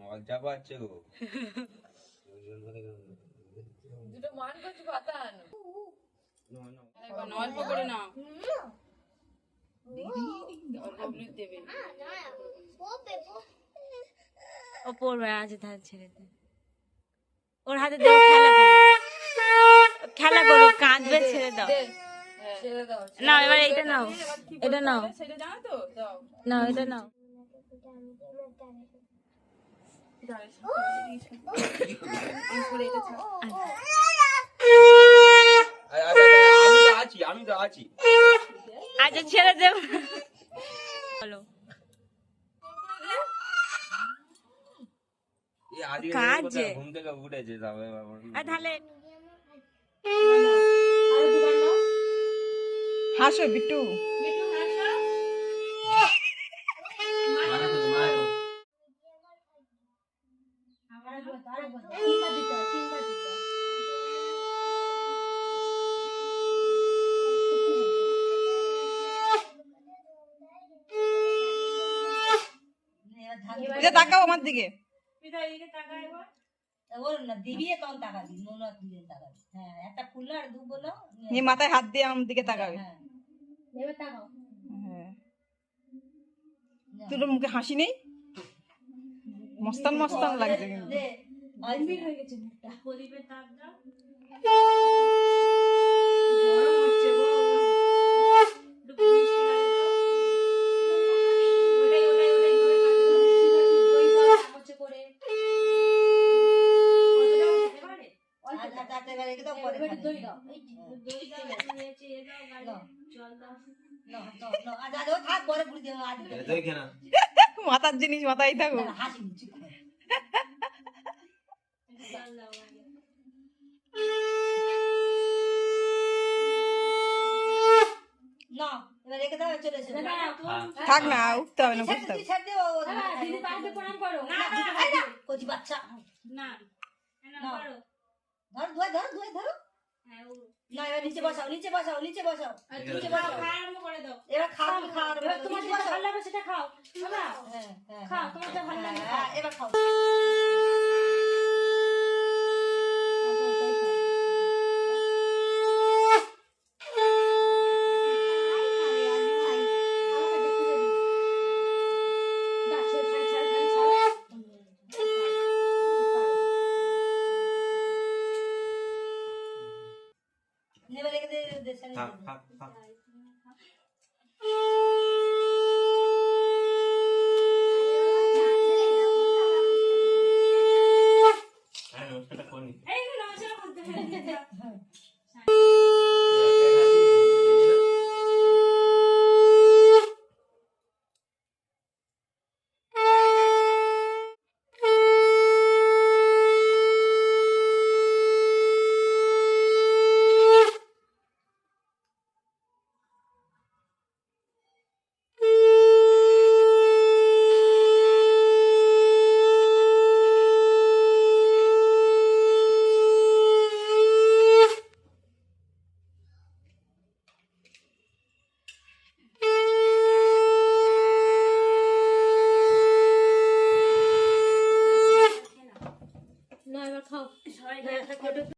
মজা পাচ্ছে গো। দুটো মান করছি পাতা আনো। অল্প করে নাও। দেবে ও পড়বে আছে তার ছেড়ে দে ওর হাতে দাও খেলা করো কাঁদবে ছেড়ে দাও ছেড়ে দাও। নাও এবার এটা নাও এটা নাও সেটা জানো তো দাও নাও এটা নাও আমি তো আছি। আচ্ছা ছেড়ে দেব বলো কাঁদছে ঘুম থেকে উঠেছে তবে আর তাহলে হাসো বিট্টু তাকাও আমার দিকে মাথায় হাত দিয়ে আমার দিকে তাকাবে দুটো মুখে হাসি নেই মস্তান মস্তান লাগছে মাথার জিনিস মাথায় থাকো থাক না উঠতে হবে না বুঝতে হবে নিচে বসাও এবার খাও তোমার যেটা ভালো লাগবে সেটা খাও খাও তোমার যেটা ভালো লাগবে এবার খাও